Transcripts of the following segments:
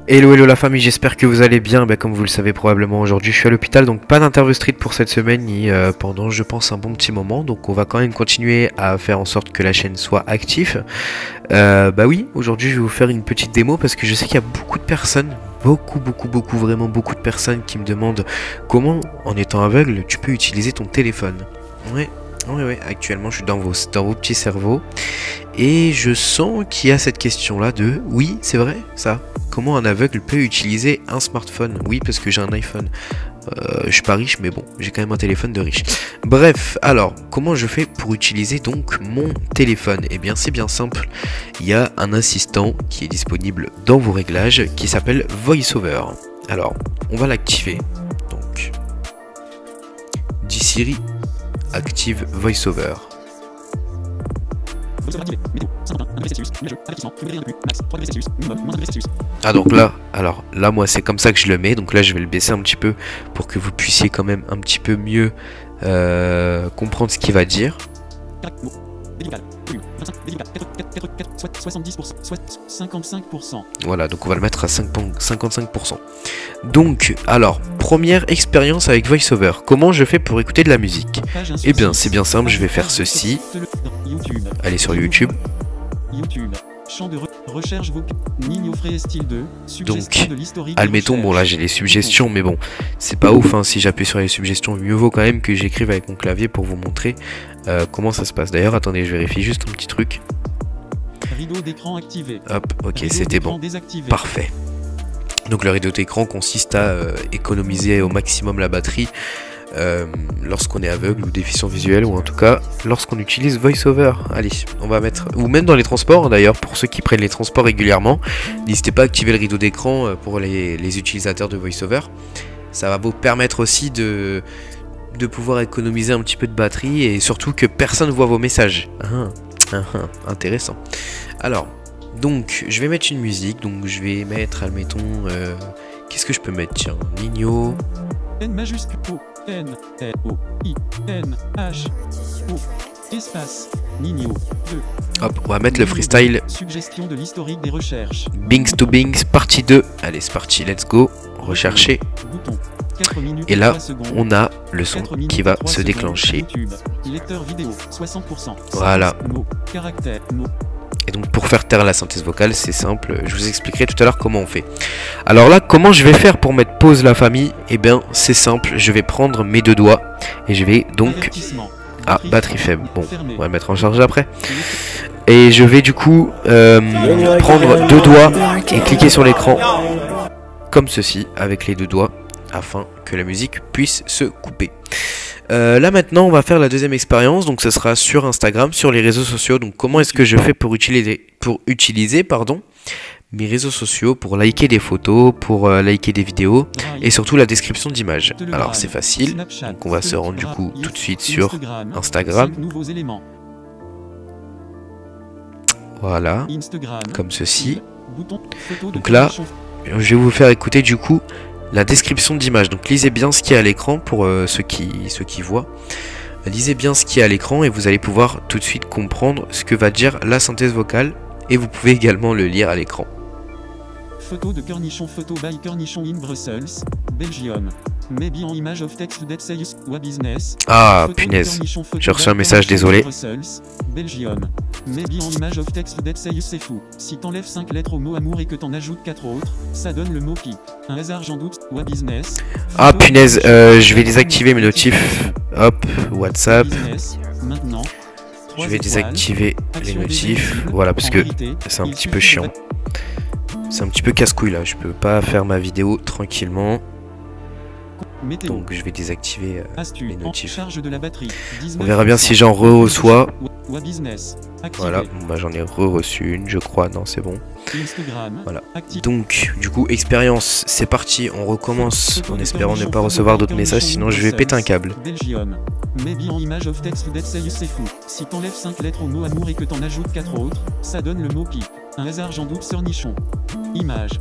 Hello hello la famille, j'espère que vous allez bien. Comme vous le savez probablement aujourd'hui je suis à l'hôpital, donc pas d'interview street pour cette semaine ni pendant je pense un bon petit moment. Donc on va quand même continuer à faire en sorte que la chaîne soit active. Bah oui, aujourd'hui je vais vous faire une petite démo parce que je sais qu'il y a beaucoup de personnes, vraiment beaucoup de personnes qui me demandent comment en étant aveugle tu peux utiliser ton téléphone. Ouais, actuellement je suis dans vos petits cerveaux et je sens qu'il y a cette question là de oui c'est vrai ça. Comment un aveugle peut utiliser un smartphone? Oui, parce que j'ai un iPhone. Je suis pas riche, mais bon, j'ai quand même un téléphone de riche. Bref, alors, comment je fais pour utiliser donc mon téléphone? Eh bien, c'est bien simple. Il y a un assistant qui est disponible dans vos réglages qui s'appelle VoiceOver. Alors, on va l'activer. Donc, dis Siri, active VoiceOver. Ah donc là, alors là moi c'est comme ça que je le mets, donc là je vais le baisser un petit peu pour que vous puissiez quand même un petit peu mieux comprendre ce qu'il va dire. Voilà, donc on va le mettre à 55%. Donc, alors, première expérience avec VoiceOver. Comment je fais pour écouter de la musique? Eh bien, c'est bien simple, je vais faire ceci. Allez sur YouTube. Donc, admettons, bon là j'ai les suggestions, mais bon, c'est pas ouf, hein, si j'appuie sur les suggestions, mieux vaut quand même que j'écrive avec mon clavier pour vous montrer comment ça se passe. D'ailleurs, attendez, je vérifie juste un petit truc. Rideau d'écran activé. Hop, ok, c'était bon. Parfait. Donc le rideau d'écran consiste à économiser au maximum la batterie lorsqu'on est aveugle ou déficient visuel, ou en tout cas lorsqu'on utilise VoiceOver. Allez, on va mettre, ou même dans les transports d'ailleurs, pour ceux qui prennent les transports régulièrement, n'hésitez pas à activer le rideau d'écran pour les utilisateurs de VoiceOver. Ça va vous permettre aussi de pouvoir économiser un petit peu de batterie et surtout que personne ne voit vos messages. Intéressant. Alors, donc je vais mettre une musique, donc je vais mettre, admettons, qu'est-ce que je peux mettre? Tiens, Nino. N majuscule O N O I N H O espace Nino 2. Hop, on va mettre le freestyle. Suggestion de l'historique des recherches. Bings to Bings, partie 2. Allez, c'est parti, let's go. Rechercher. Bouton. 4 minutes et là, 3 secondes. on a le son qui va se déclencher. Lecteur vidéo 60%. Voilà. Mots, caractères, mots. Et donc pour faire taire la synthèse vocale, c'est simple, je vous expliquerai tout à l'heure comment on fait. Alors là, comment je vais faire pour mettre pause la famille? Eh bien, c'est simple, je vais prendre mes deux doigts et je vais donc... Ah, batterie faible, bon, on va le mettre en charge après. Et je vais du coup prendre deux doigts et cliquer sur l'écran, comme ceci, avec les deux doigts, afin que la musique puisse se couper. Là maintenant on va faire la deuxième expérience, donc ce sera sur Instagram, sur les réseaux sociaux. Donc comment est-ce que je fais pour utiliser mes réseaux sociaux, pour liker des photos, pour liker des vidéos et surtout la description d'images. Alors c'est facile, donc on va se rendre du coup tout de suite sur Instagram. Voilà, comme ceci. Donc là je vais vous faire écouter du coup la description d'image. Donc lisez bien ce qui est à l'écran pour ceux qui voient. Lisez bien ce qui est à l'écran et vous allez pouvoir tout de suite comprendre ce que va dire la synthèse vocale. Et vous pouvez également le lire à l'écran. Photo de Cornichon, photo by Cornichon in Brussels, Belgium. Maybe en image of text that says wa business. Ah punaise, j'ai reçu un message, désolé. Belgium. Maybe en image of text that says c'est fou. Si t'enlèves 5 lettres au mot amour et que t'en ajoutes 4 autres, ça donne le mot pipe. Un hasard j'en doute, wa business. Ah punaise, je vais désactiver mes notifs. Hop, WhatsApp. Maintenant. Je vais désactiver les notifs. Voilà, parce que c'est un petit peu chiant. C'est un petit peu casse-couille là, je peux pas faire ma vidéo tranquillement. Donc je vais désactiver les notifs. On verra bien si j'en reçois. Voilà, bah, j'en ai reçu une, je crois. Non, c'est bon. Voilà. Donc, du coup, expérience, c'est parti. On recommence en espérant ne pas recevoir d'autres messages, sinon je vais péter un câble. Maybe en image of text that says c'est fou. Si t'enlèves 5 lettres au mot amour et que t'en ajoutes 4 autres, ça donne le mot pipe. Un hasard j'en doute sur nichon. Image.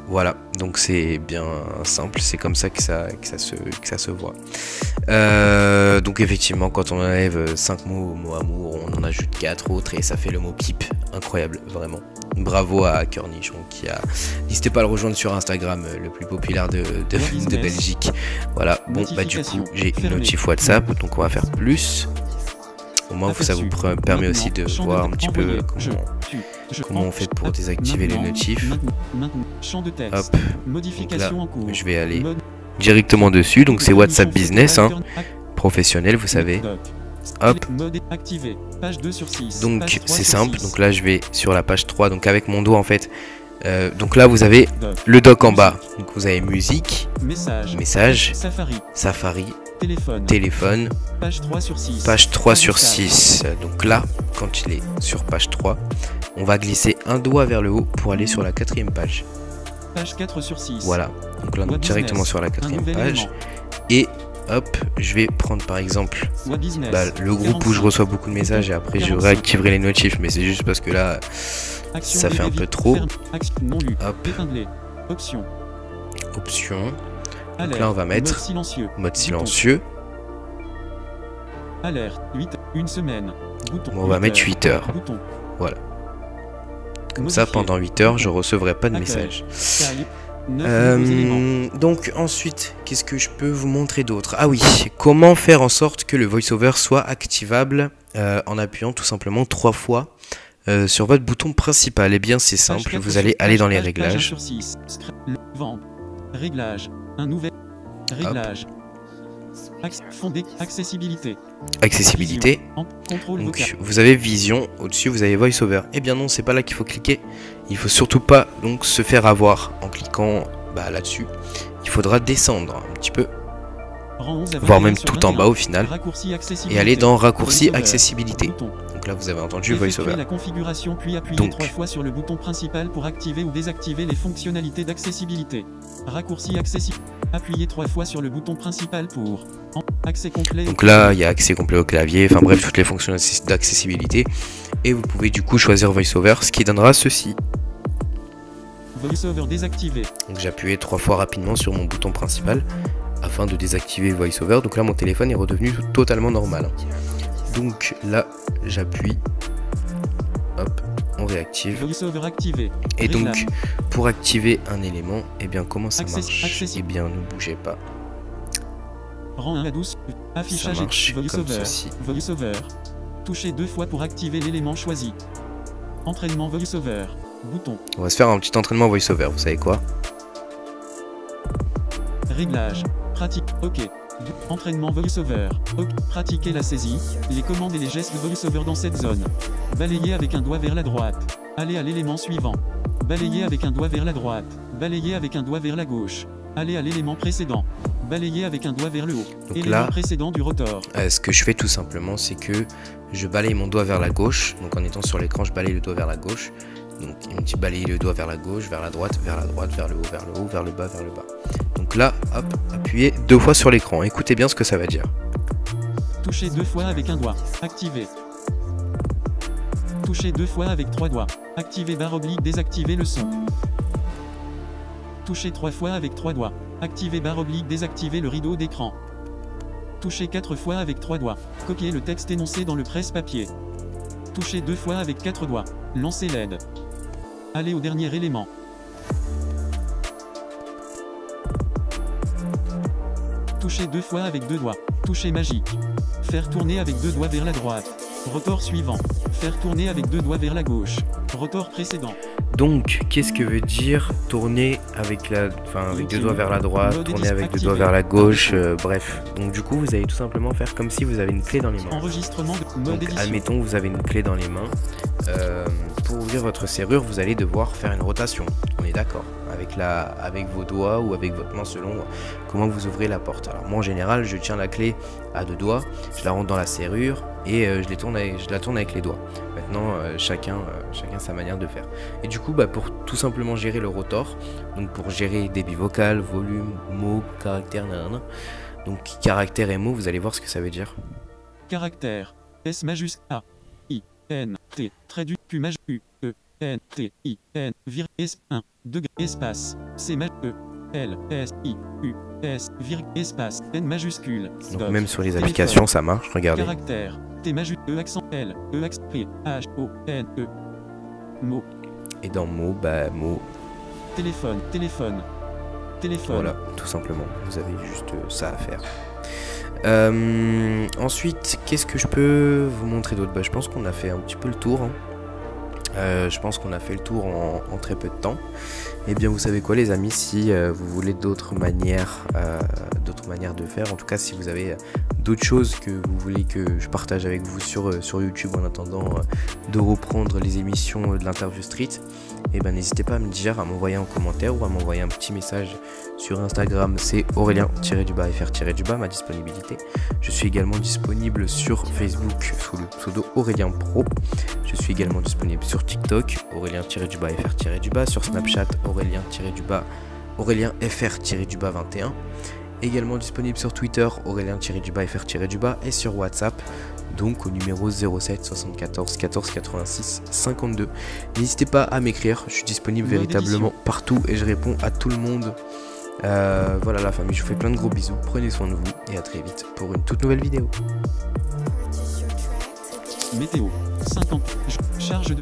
Voilà, donc c'est bien simple, c'est comme ça que ça se voit. Donc effectivement, quand on enlève 5 mots au mot amour, on en ajoute 4 autres et ça fait le mot pipe. Incroyable, vraiment. Bravo à Cornichon qui a... N'hésitez pas à le rejoindre sur Instagram, le plus populaire de Belgique. Voilà, bon bah du coup j'ai une notif WhatsApp, donc on va faire plus. Au moins ça vous permet aussi de voir un petit peu comment on fait pour désactiver les notifs. Hop, donc là je vais aller directement dessus, donc c'est WhatsApp Business, hein, professionnel vous savez. Hop, donc c'est simple, donc là je vais sur la page 3, donc avec mon doigt en fait, donc là vous avez le doc en bas, donc vous avez musique, message, Safari, téléphone, page 3 sur 6, donc là quand il est sur page 3, on va glisser un doigt vers le haut pour aller sur la 4e page. Page 4 sur 6. Voilà, donc là on est directement sur la 4e page, et hop, je vais prendre par exemple le groupe où je reçois beaucoup de messages et après je réactiverai les notifs, mais c'est juste parce que là ça fait un peu trop. Hop, option. Donc là on va mettre mode silencieux. Alerte, 8, une semaine. On va mettre 8 heures. Voilà. Comme ça pendant 8 heures je recevrai pas de messages. Donc ensuite, qu'est-ce que je peux vous montrer d'autre? Ah oui, comment faire en sorte que le voiceover soit activable en appuyant tout simplement 3 fois sur votre bouton principal. Eh bien c'est simple, vous allez aller dans les réglages. Réglages, un nouvel réglage. Accessibilité. Accessibilité. Donc vous avez vision, au-dessus vous avez voiceover. Eh bien non, c'est pas là qu'il faut cliquer. Il faut surtout pas donc se faire avoir en cliquant là-dessus. Il faudra descendre un petit peu, voire même tout en bas au final, et aller dans raccourci accessibilité. Donc là vous avez entendu voiceover. La configuration puis appuyez 3 fois sur le bouton principal pour activer ou désactiver les fonctionnalités d'accessibilité. Raccourci accessibilité. Appuyez 3 fois sur le bouton principal pour accès complet. Donc là il y a accès complet au clavier, enfin bref toutes les fonctions d'accessibilité. Et vous pouvez du coup choisir voiceover, ce qui donnera ceci. VoiceOver désactivé. Donc j'ai appuyé 3 fois rapidement sur mon bouton principal afin de désactiver VoiceOver. Donc là mon téléphone est redevenu totalement normal. Donc là j'appuie, hop, on réactive. VoiceOver activé. Et donc pour activer un élément, et bien comment ça marche? Et bien ne bougez pas. Rang 1 à 12, affichage VoiceOver. Touchez 2 fois pour activer l'élément choisi. Entraînement VoiceOver. Bouton. On va se faire un petit entraînement VoiceOver, vous savez quoi? Réglage. Pratique. OK. Entraînement VoiceOver. OK. Pratiquez la saisie, les commandes et les gestes de VoiceOver dans cette zone. Balayez avec un doigt vers la droite. Allez à l'élément suivant. Balayez avec un doigt vers la droite. Balayez avec un doigt vers la gauche. Allez à l'élément précédent. Balayez avec un doigt vers le haut. Donc élément là, précédent du rotor. Ce que je fais tout simplement, c'est que je balaye mon doigt vers la gauche. Donc en étant sur l'écran, je balaye le doigt vers la gauche. Donc il me dit balayer le doigt vers la gauche, vers la droite, vers le haut, vers le haut, vers le bas, vers le bas. Donc là, hop, appuyez 2 fois sur l'écran. Écoutez bien ce que ça va dire. Touchez 2 fois avec un doigt. Activer. Touchez 2 fois avec 3 doigts. Activez barre oblique, désactivez le son. Touchez 3 fois avec 3 doigts. Activez barre oblique, désactivez le rideau d'écran. Touchez 4 fois avec 3 doigts. Copiez le texte énoncé dans le presse-papier. Touchez 2 fois avec 4 doigts. Lancez LED. Allez au dernier élément. Touchez 2 fois avec 2 doigts. Toucher magique. Faire tourner avec 2 doigts vers la droite. Rotor suivant. Faire tourner avec 2 doigts vers la gauche. Rotor précédent. Donc, qu'est-ce que veut dire tourner avec avec 2 doigts vers la droite, tourner avec 2 doigts vers la gauche, bref. Donc du coup, vous allez tout simplement faire comme si vous avez une clé dans les mains. Enregistrement de mode Donc, édition. admettons que vous avez une clé dans les mains. Pour ouvrir votre serrure, vous allez devoir faire une rotation. On est d'accord avec vos doigts ou avec votre main selon comment vous ouvrez la porte. Alors moi en général, je tiens la clé à 2 doigts, je la rentre dans la serrure et je la tourne avec les doigts. Maintenant, chacun sa manière de faire. Et du coup, pour tout simplement gérer le rotor, donc pour gérer débit vocal, volume, mots, caractère, nanana. Donc caractère et mots, vous allez voir ce que ça veut dire. Caractère. S majuscule A. I. N. T. Trait du Q majuscule E. N. T. I. N. S. 1. Degré. Espace. C majuscule E. L. S. I. U. S. Espace. N majuscule. Donc même sur les applications, ça marche, regardez. Caractère. T majuscule E accent L. E accent P. H. O. N. E. Mot. Et dans mots, bah mots. Téléphone, téléphone. Téléphone. Voilà, tout simplement. Vous avez juste ça à faire. Ensuite, qu'est-ce que je peux vous montrer d'autre? Bah, je pense qu'on a fait un petit peu le tour. Hein. Je pense qu'on a fait le tour en très peu de temps. Et bien vous savez quoi les amis, si vous voulez d'autres manières de faire, en tout cas si vous avez d'autres choses que vous voulez que je partage avec vous sur YouTube en attendant de reprendre les émissions de l'interview street, et ben n'hésitez pas à me dire, à m'envoyer un commentaire ou à m'envoyer un petit message sur Instagram, c'est Aurélien-FR- ma disponibilité. Je suis également disponible sur Facebook sous le pseudo Aurélien Pro. Je suis également disponible sur TikTok, Aurélien-FR- sur Snapchat, Aurélien-FR-21. Également disponible sur Twitter, Aurélien-FR- et sur WhatsApp, donc au numéro 07 74 14 86 52. N'hésitez pas à m'écrire, je suis disponible véritablement partout et je réponds à tout le monde. Voilà la famille, je vous fais plein de gros bisous, prenez soin de vous et à très vite pour une toute nouvelle vidéo. Météo, 50, charge de